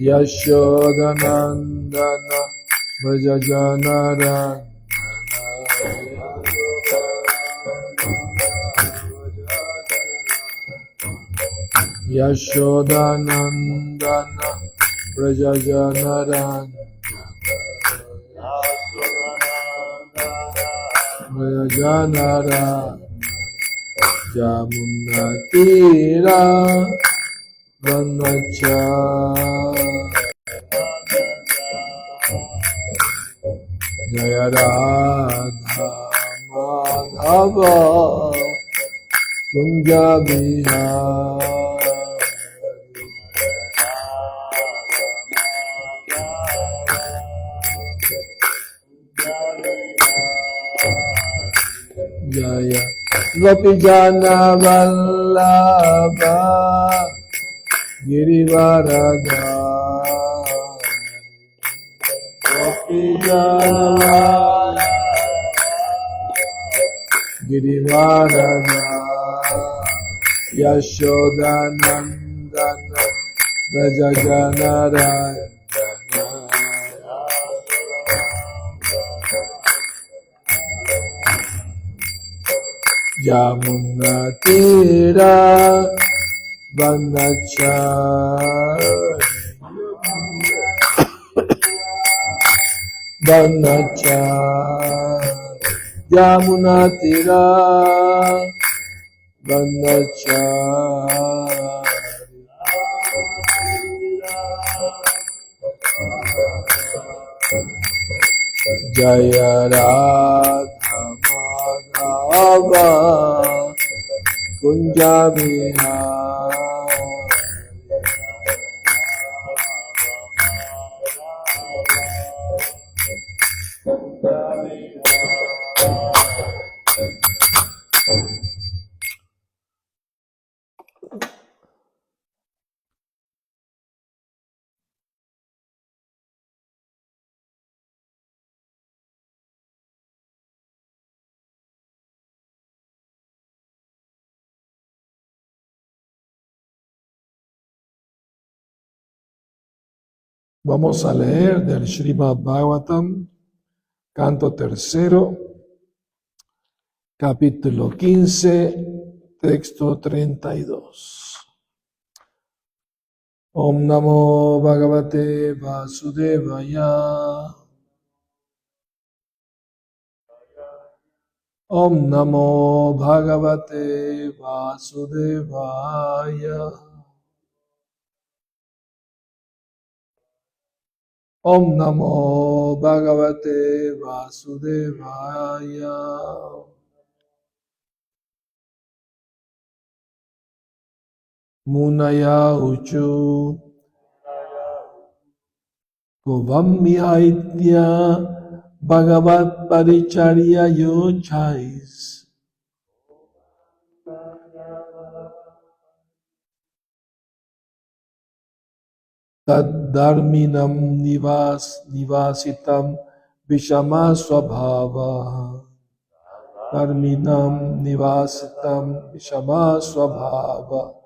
Yashodanandana Vrajajanarandana Yashodanandana Vrajajanarandana Vrajajanarandana Yamunatira Vanacha Jaya Radha Madhava Kunja Bihari Jaya Gopijana Vallabha Girivaradhari Gopijana Girivaradhari Yashodanandana Vrajajanarandana Yamunatira Vanachari Yamunatira Vanachari Jaya Radha Madhava Kunja Bihari Vamos a leer del Srimad Bhagavatam, canto tercero, capítulo 15, texto 32. Om Namo Bhagavate Vasudevaya. Om Namo Bhagavate Vasudevaya. Om Namo Bhagavate Vasudevaya. Munaya Uchu Govamyaitya Bhagavat Paricharya Yochais. Taddarminam nivasitam Vishama Swabhava. Dharminam nivasitam Vishama Swabhava.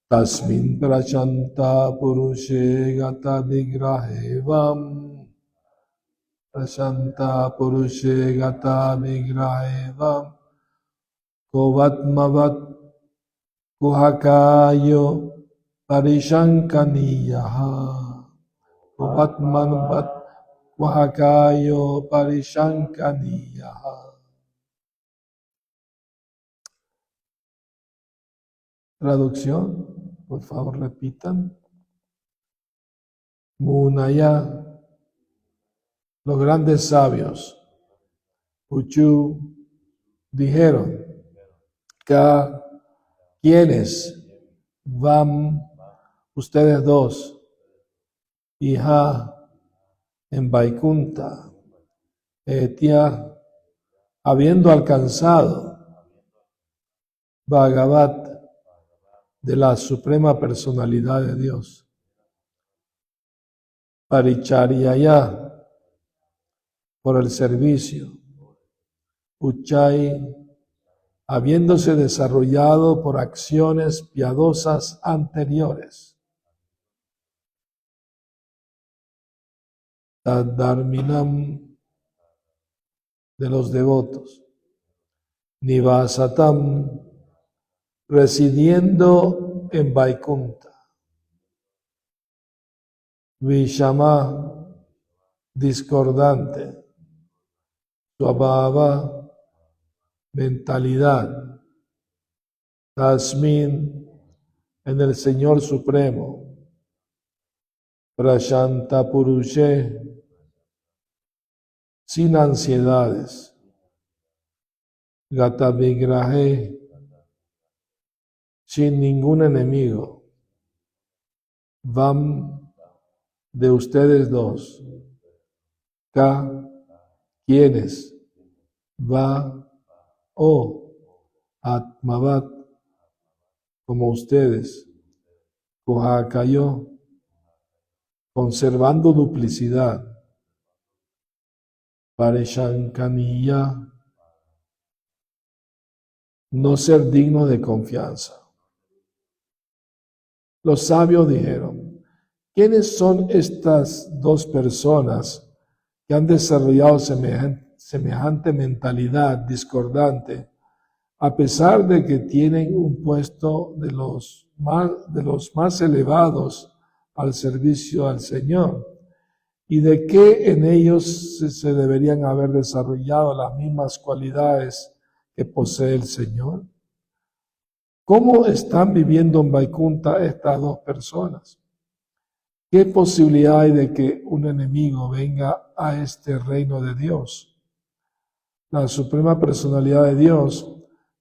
Tasmin prachanta purushe gata vigrahevam. Prachanta purushe gata vigrahevam. Kovatmavat kuhakayo parishankaniyaha. Kovatmavat kuhakayo parishankaniyaha. Traducción, por favor repitan. Munaya, los grandes sabios, Uchu, dijeron, Ka, quienes, Vam, ustedes dos, hija en Vaikunta, Etya, habiendo alcanzado Bhagavat de la Suprema Personalidad de Dios, Paricharyaya, por el servicio, Uchai, habiéndose desarrollado por acciones piadosas anteriores, Tadharminam, de los devotos, Nivasatam, residiendo en Vaikunta, Vishama, discordante, Swabhava, mentalidad, Tasmin, en el Señor Supremo, Prashanta Purushe, sin ansiedades, Gata Vigrahe, sin ningún enemigo, Vam, de ustedes dos, Ka, quienes, Va, O, Atmavat, como ustedes, Kohakayo, conservando duplicidad, Pareshankaniya, no ser digno de confianza. Los sabios dijeron, ¿quiénes son estas dos personas que han desarrollado semejante mentalidad discordante, a pesar de que tienen un puesto de los más elevados al servicio al Señor? ¿Y de qué en ellos se deberían haber desarrollado las mismas cualidades que posee el Señor? ¿Cómo están viviendo en Vaikunta estas dos personas? ¿Qué posibilidad hay de que un enemigo venga a este reino de Dios? La Suprema Personalidad de Dios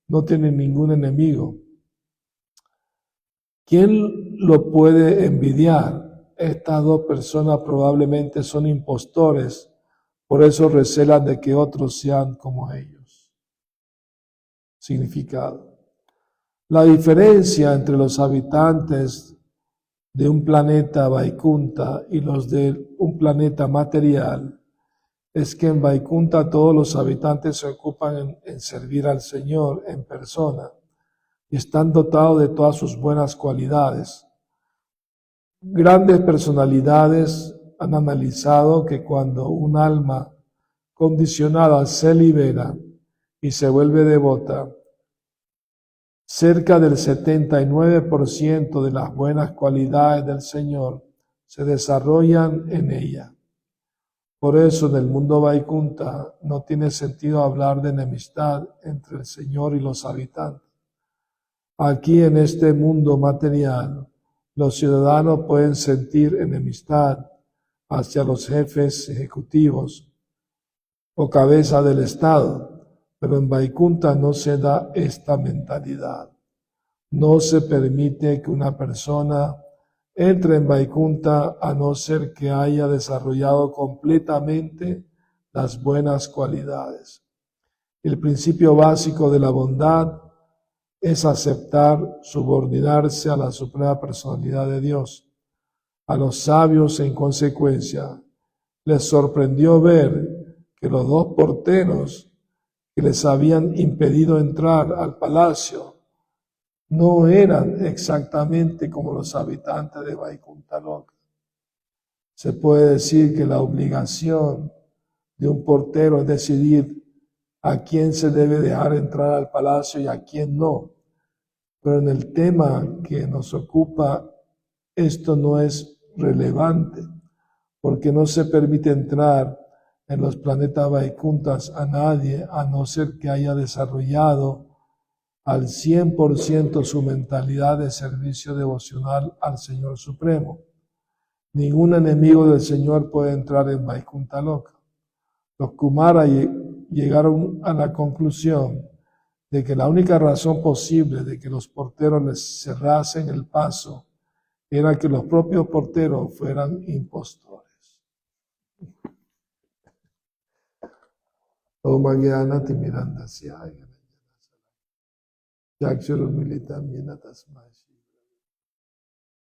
no tiene ningún enemigo. ¿Quién lo puede envidiar? Estas dos personas probablemente son impostores, por eso recelan de que otros sean como ellos. Significado. La diferencia entre los habitantes de un planeta Vaikunta y los de un planeta material es que en Vaikunta todos los habitantes se ocupan en servir al Señor en persona y están dotados de todas sus buenas cualidades. Grandes personalidades han analizado que cuando un alma condicionada se libera y se vuelve devota, cerca del 79% de las buenas cualidades del Señor se desarrollan en ella. Por eso en el mundo Vaikunta no tiene sentido hablar de enemistad entre el Señor y los habitantes. Aquí en este mundo material, los ciudadanos pueden sentir enemistad hacia los jefes ejecutivos o cabeza del Estado, pero en Vaikunta no se da esta mentalidad. No se permite que una persona entre en Vaikunta a no ser que haya desarrollado completamente las buenas cualidades. El principio básico de la bondad es aceptar, subordinarse a la Suprema Personalidad de Dios. A los sabios, en consecuencia, les sorprendió ver que los dos porteros que les habían impedido entrar al palacio no eran exactamente como los habitantes de Vaikunta Loka. Se puede decir que la obligación de un portero es decidir a quién se debe dejar entrar al palacio y a quién no. Pero en el tema que nos ocupa, esto no es relevante, porque no se permite entrar en los planetas Vaikuntas a nadie, a no ser que haya desarrollado al 100% su mentalidad de servicio devocional al Señor Supremo. Ningún enemigo del Señor puede entrar en Vaikunta Loka. Los Kumara llegaron a la conclusión de que la única razón posible de que los porteros les cerrasen el paso era que los propios porteros fueran impostores. O mañana te miran hacia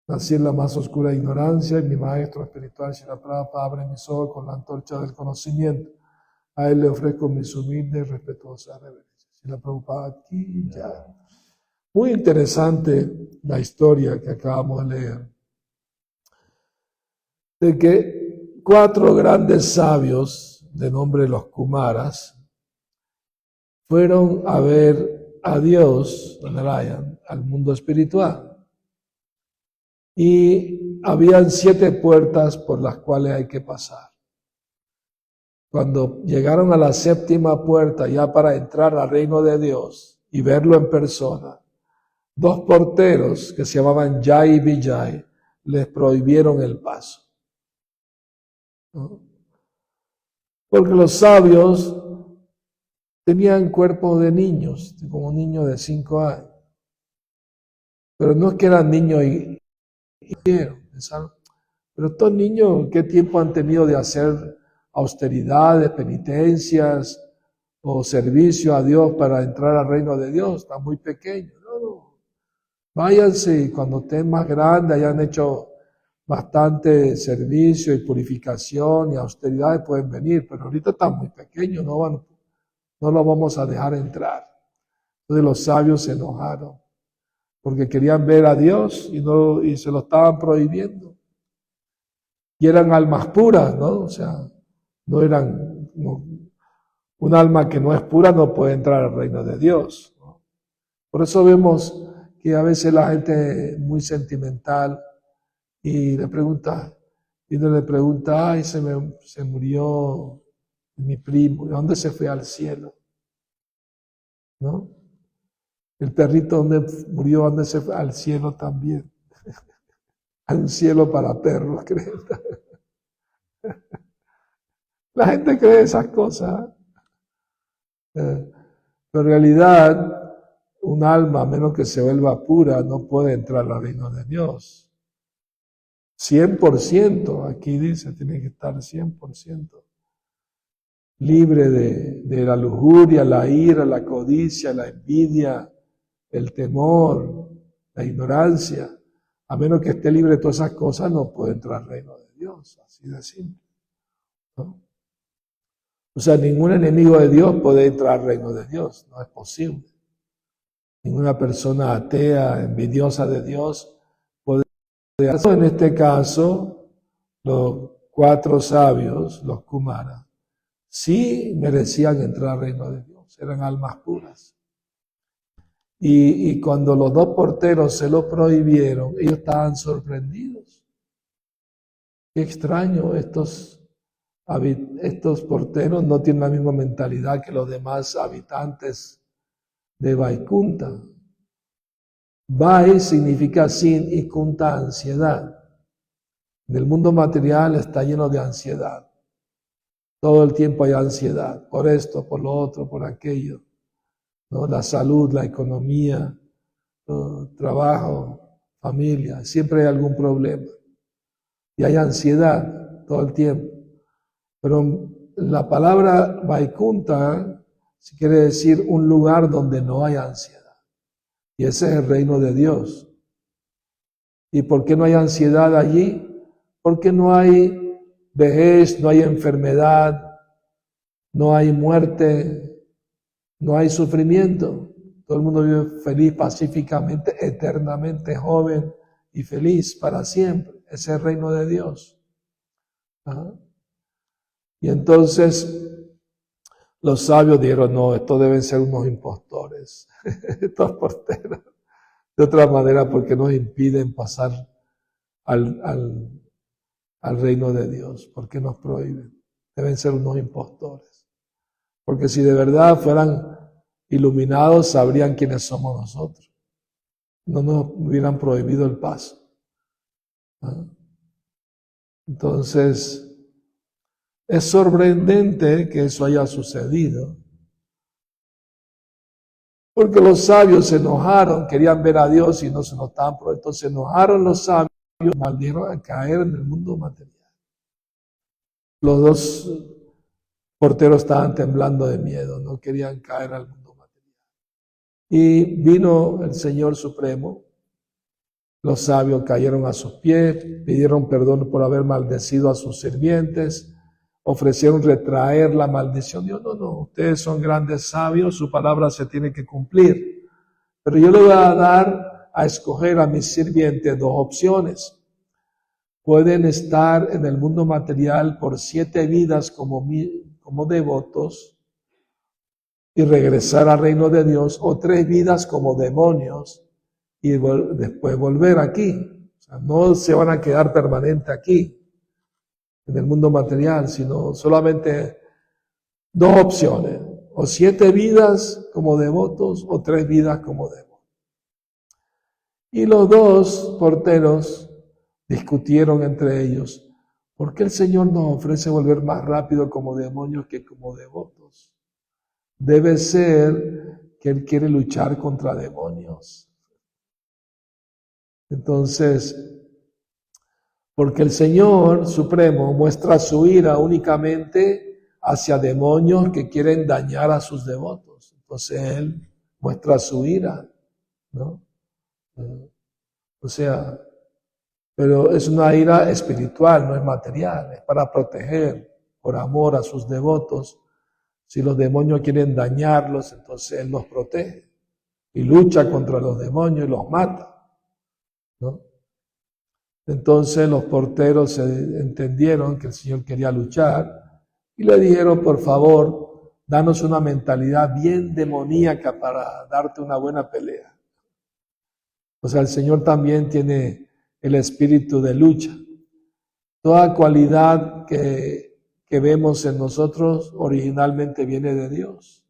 nací en la más oscura ignorancia y mi maestro espiritual Srila Prabhupada abre mis ojos con la antorcha del conocimiento. A él le ofrezco mis humildes y respetuosas reverencias. Srila Prabhupada aquí ya. Muy interesante la historia que acabamos de leer, de que 4 grandes sabios, de nombre los Kumaras, fueron a ver a Dios, Narayan, al mundo espiritual. Y habían 7 puertas por las cuales hay que pasar. Cuando llegaron a la 7ª puerta, ya para entrar al reino de Dios y verlo en persona, 2 porteros que se llamaban Jai y Vijay les prohibieron el paso, ¿no? Porque los sabios tenían cuerpo de niños, como un niño de 5 años. Pero no es que eran niños y pero estos niños, ¿qué tiempo han tenido de hacer austeridades, penitencias o servicio a Dios para entrar al reino de Dios? Están muy pequeños. No. Váyanse y cuando estén más grandes, hayan hecho bastante servicio y purificación y austeridades, pueden venir, pero ahorita están muy pequeños, no los vamos a dejar entrar. Entonces los sabios se enojaron porque querían ver a Dios y se lo estaban prohibiendo. Y eran almas puras, ¿no? O sea, un alma que no es pura no puede entrar al reino de Dios, ¿no? Por eso vemos que a veces la gente es muy sentimental y le pregunta, ay, se murió mi primo, ¿de dónde se fue al cielo? ¿No? El perrito donde murió, ¿dónde se fue? Al cielo también. Hay un cielo para perros, creen. La gente cree esas cosas. Pero en realidad, un alma, a menos que se vuelva pura, no puede entrar al reino de Dios. 100%, aquí dice, tiene que estar 100%. Libre de la lujuria, la ira, la codicia, la envidia, el temor, la ignorancia. A menos que esté libre de todas esas cosas, no puede entrar al reino de Dios. Así de simple, ¿no? O sea, ningún enemigo de Dios puede entrar al reino de Dios. No es posible. Ninguna persona atea, envidiosa de Dios, puede hacerlo. En este caso, los 4 sabios, los Kumaras, sí merecían entrar al reino de Dios. Eran almas puras. Y cuando los 2 porteros se lo prohibieron, ellos estaban sorprendidos. Qué extraño, estos porteros no tienen la misma mentalidad que los demás habitantes de Vaikunta. Vai significa sin y kunta ansiedad. En el mundo material está lleno de ansiedad. Todo el tiempo hay ansiedad, por esto, por lo otro, por aquello, ¿no? La salud, la economía, trabajo, familia, siempre hay algún problema. Y hay ansiedad todo el tiempo. Pero la palabra Vaikunta quiere decir un lugar donde no hay ansiedad. Y ese es el reino de Dios. ¿Y por qué no hay ansiedad allí? Porque no hay vejez, no hay enfermedad, no hay muerte, no hay sufrimiento. Todo el mundo vive feliz, pacíficamente, eternamente joven y feliz para siempre. Ese es el reino de Dios. ¿Ah? Y entonces los sabios dijeron, no, estos deben ser unos impostores, estos porteros. De otra manera, porque nos impiden pasar al reino de Dios? ¿Por qué nos prohíben? Deben ser unos impostores. Porque si de verdad fueran iluminados, sabrían quiénes somos nosotros. No nos hubieran prohibido el paso. ¿Ah? Entonces, es sorprendente que eso haya sucedido. Porque los sabios se enojaron, querían ver a Dios y no se lo estaban prohibiendo. Entonces se enojaron los sabios maldijeron a caer en el mundo material. Los dos porteros estaban temblando de miedo, no querían caer al mundo material. Y vino el Señor Supremo, los sabios cayeron a sus pies, pidieron perdón por haber maldecido a sus sirvientes, ofrecieron retraer la maldición. Dios, no, ustedes son grandes sabios, su palabra se tiene que cumplir. Pero yo le voy a dar a escoger a mis sirvientes dos opciones. Pueden estar en el mundo material por 7 vidas como devotos y regresar al reino de Dios, o 3 vidas como demonios y después volver aquí. O sea, no se van a quedar permanente aquí, en el mundo material, sino solamente 2 opciones, o 7 vidas como devotos o 3 vidas como demonios. Y los dos porteros discutieron entre ellos, ¿por qué el Señor nos ofrece volver más rápido como demonios que como devotos? Debe ser que Él quiere luchar contra demonios. Entonces, porque el Señor Supremo muestra su ira únicamente hacia demonios que quieren dañar a sus devotos. Entonces Él muestra su ira, ¿no? O sea, pero es una ira espiritual, no es material, es para proteger por amor a sus devotos. Si los demonios quieren dañarlos, entonces Él los protege y lucha contra los demonios y los mata, ¿no? Entonces los porteros entendieron que el Señor quería luchar y le dijeron, por favor, danos una mentalidad bien demoníaca para darte una buena pelea. O sea, el Señor también tiene el espíritu de lucha. Toda cualidad que vemos en nosotros originalmente viene de Dios,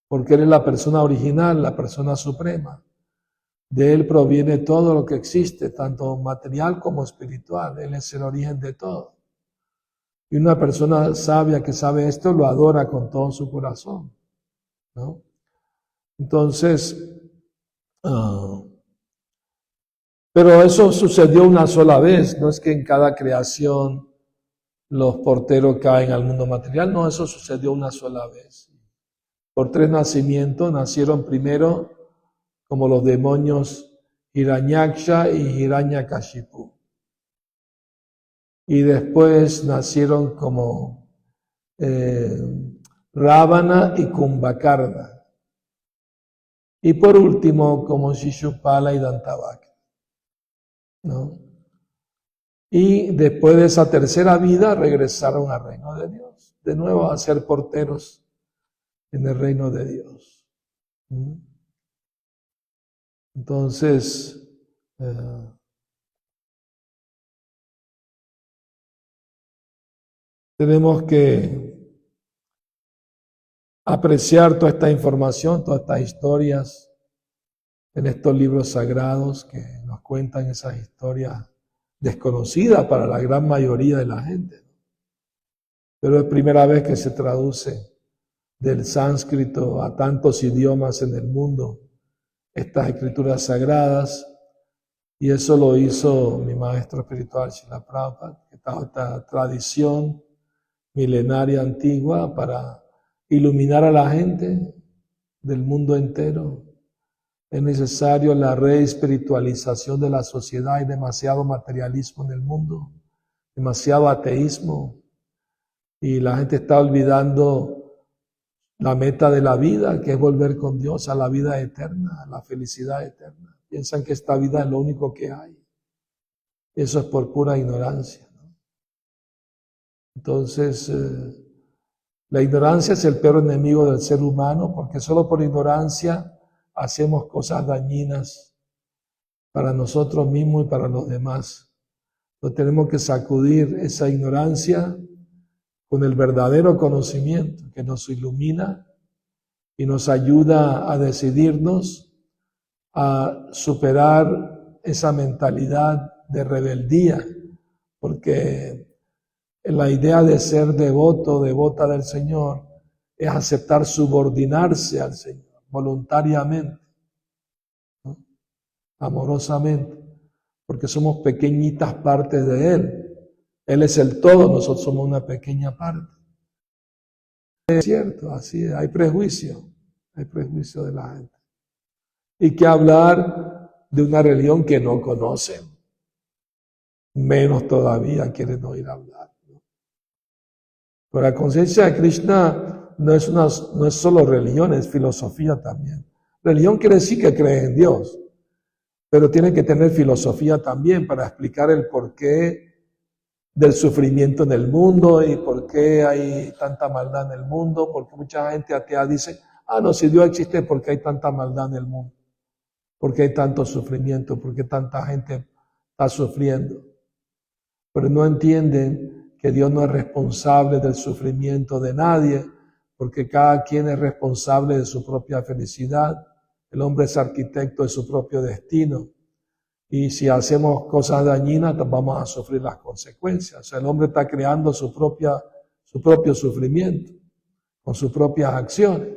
porque Él es la persona original, la persona suprema. De Él proviene todo lo que existe, tanto material como espiritual. Él es el origen de todo. Y una persona sabia que sabe esto lo adora con todo su corazón, ¿no? Entonces, pero eso sucedió una sola vez, no es que en cada creación los porteros caen al mundo material, no, eso sucedió una sola vez. Por 3 nacimientos nacieron primero como los demonios Hiranyaksha y Hiranyakashipu. Y después nacieron como Ravana y Kumbhakarna. Y por último como Shishupala y Dantavakra, ¿no? Y después de esa tercera vida regresaron al reino de Dios, de nuevo a ser porteros en el reino de Dios. Entonces, tenemos que apreciar toda esta información, todas estas historias en estos libros sagrados que nos cuentan esas historias desconocidas para la gran mayoría de la gente. Pero es primera vez que se traduce del sánscrito a tantos idiomas en el mundo estas escrituras sagradas, y eso lo hizo mi maestro espiritual Srila Prabhupada, que estaba esta tradición milenaria antigua para iluminar a la gente del mundo entero. Es necesario la reespiritualización de la sociedad. Hay demasiado materialismo en el mundo, demasiado ateísmo, y la gente está olvidando la meta de la vida, que es volver con Dios a la vida eterna, a la felicidad eterna. Piensan que esta vida es lo único que hay. Eso es por pura ignorancia, ¿no? Entonces, la ignorancia es el peor enemigo del ser humano, porque solo por ignorancia hacemos cosas dañinas para nosotros mismos y para los demás. Entonces tenemos que sacudir esa ignorancia con el verdadero conocimiento que nos ilumina y nos ayuda a decidirnos a superar esa mentalidad de rebeldía, porque la idea de ser devoto, devota del Señor, es aceptar subordinarse al Señor voluntariamente, ¿no? Amorosamente. porque somos pequeñitas partes de Él. Él es el todo, nosotros somos una pequeña parte. Es cierto, así es, hay prejuicio de la gente. Y que hablar de una religión que no conocen, menos todavía quieren oír hablar, ¿no? Pero la conciencia de Krishna no es solo religión, es filosofía también. Religión quiere decir que cree en Dios, pero tiene que tener filosofía también para explicar el porqué del sufrimiento en el mundo y por qué hay tanta maldad en el mundo, porque mucha gente atea dice, no, si Dios existe, ¿por qué hay tanta maldad en el mundo? ¿Por qué hay tanto sufrimiento? ¿Por qué tanta gente está sufriendo? Pero no entienden que Dios no es responsable del sufrimiento de nadie, porque cada quien es responsable de su propia felicidad. El hombre es arquitecto de su propio destino. Y si hacemos cosas dañinas, vamos a sufrir las consecuencias. O sea, el hombre está creando su propio sufrimiento con sus propias acciones.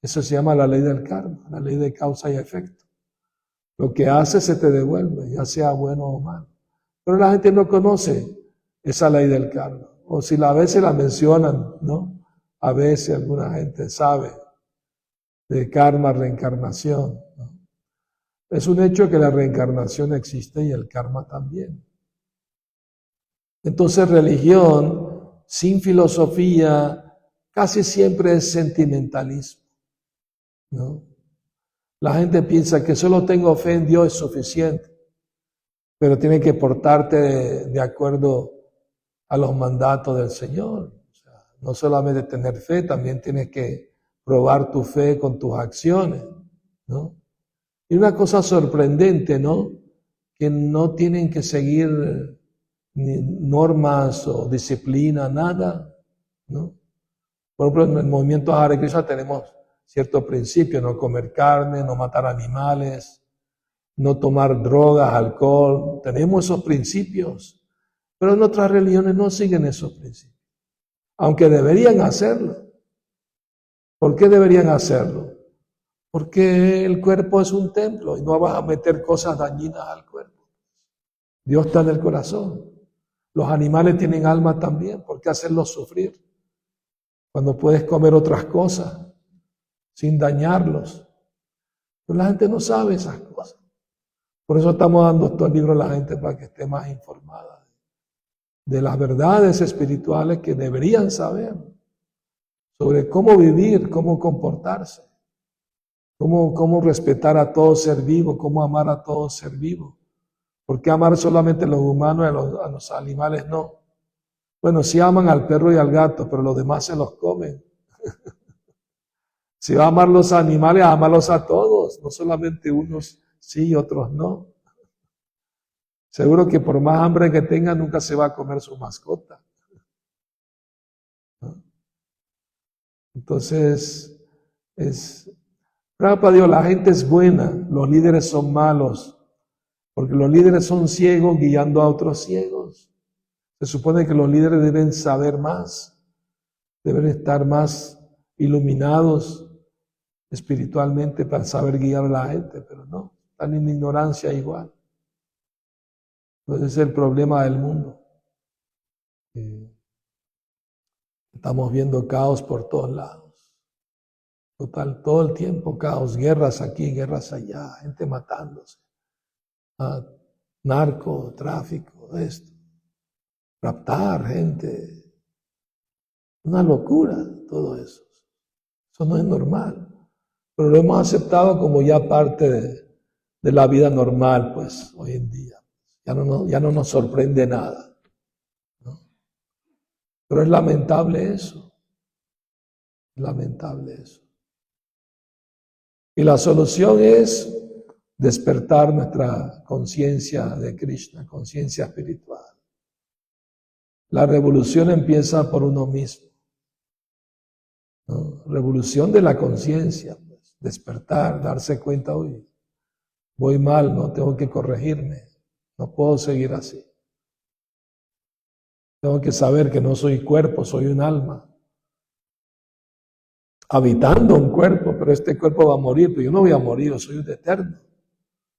Eso se llama la ley del karma, la ley de causa y efecto. Lo que haces se te devuelve, ya sea bueno o malo. Pero la gente no conoce esa ley del karma. O si a veces la mencionan, ¿no? A veces alguna gente sabe de karma, reencarnación, ¿no? Es un hecho que la reencarnación existe y el karma también. Entonces, religión sin filosofía casi siempre es sentimentalismo, ¿no? La gente piensa que solo tengo fe en Dios es suficiente, pero tiene que portarte de acuerdo a los mandatos del Señor. O sea, no solamente tener fe, también tienes que probar tu fe con tus acciones, ¿no? Y una cosa sorprendente, ¿no? Que no tienen que seguir ni normas o disciplina, nada, ¿no? Por ejemplo, en el movimiento Hare Krishna tenemos ciertos principios: no comer carne, no matar animales, no tomar drogas, alcohol. Tenemos esos principios, pero en otras religiones no siguen esos principios, aunque deberían hacerlo. ¿Por qué deberían hacerlo? Porque el cuerpo es un templo y no vas a meter cosas dañinas al cuerpo. Dios está en el corazón. Los animales tienen alma también. ¿Por qué hacerlos sufrir cuando puedes comer otras cosas sin dañarlos? Pero la gente no sabe esas cosas. Por eso estamos dando estos libros a la gente, para que esté más informada de las verdades espirituales que deberían saber sobre cómo vivir, cómo comportarse. Cómo respetar a todo ser vivo, cómo amar a todo ser vivo. ¿Por qué amar solamente a los humanos y a los animales no? Bueno, sí aman al perro y al gato, pero los demás se los comen. Si va a amar los animales, amarlos a todos, no solamente unos sí y otros no. Seguro que por más hambre que tenga, nunca se va a comer su mascota, ¿no? Entonces, Prabhupada dijo, la gente es buena, los líderes son malos, porque los líderes son ciegos guiando a otros ciegos. Se supone que los líderes deben saber más, deben estar más iluminados espiritualmente para saber guiar a la gente, pero no, están en ignorancia igual. Entonces ese es el problema del mundo. Estamos viendo caos por todos lados. Total, todo el tiempo caos, guerras aquí, guerras allá, gente matándose, narco, tráfico, esto, raptar gente, una locura todo eso. Eso no es normal, pero lo hemos aceptado como ya parte de la vida normal, pues, hoy en día. Ya no nos sorprende nada, ¿no? Pero es lamentable eso, lamentable eso. Y la solución es despertar nuestra conciencia de Krishna, conciencia espiritual. La revolución empieza por uno mismo, ¿no? Revolución de la conciencia, pues, despertar, darse cuenta, hoy voy mal, no tengo que corregirme, no puedo seguir así. Tengo que saber que no soy cuerpo, soy un alma, habitando un cuerpo, pero este cuerpo va a morir, pero yo no voy a morir, yo soy un eterno.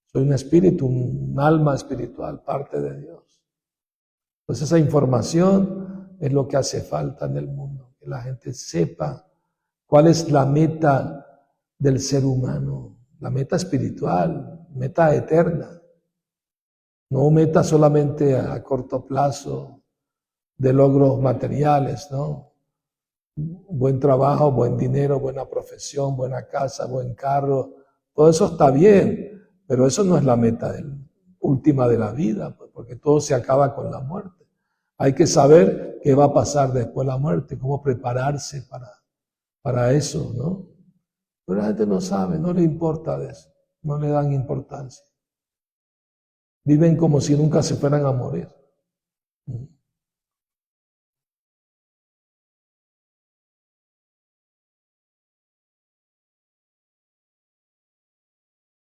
Soy un espíritu, un alma espiritual, parte de Dios. Pues esa información es lo que hace falta en el mundo, que la gente sepa cuál es la meta del ser humano, la meta espiritual, meta eterna, no meta solamente a corto plazo de logros materiales, ¿no? Buen trabajo, buen dinero, buena profesión, buena casa, buen carro, todo eso está bien, pero eso no es la meta última de la vida, pues, porque todo se acaba con la muerte. Hay que saber qué va a pasar después de la muerte, cómo prepararse para eso, ¿no? Pero la gente no sabe, no le importa de eso, no le dan importancia. Viven como si nunca se fueran a morir.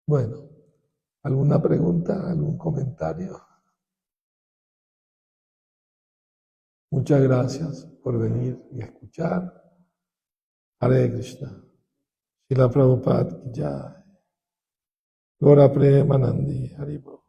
Bueno, ¿alguna pregunta, algún comentario? Muchas gracias por venir y escuchar. Hare Krishna. Srila Prabhupada ki jai. Gora Premanandi. Haribo.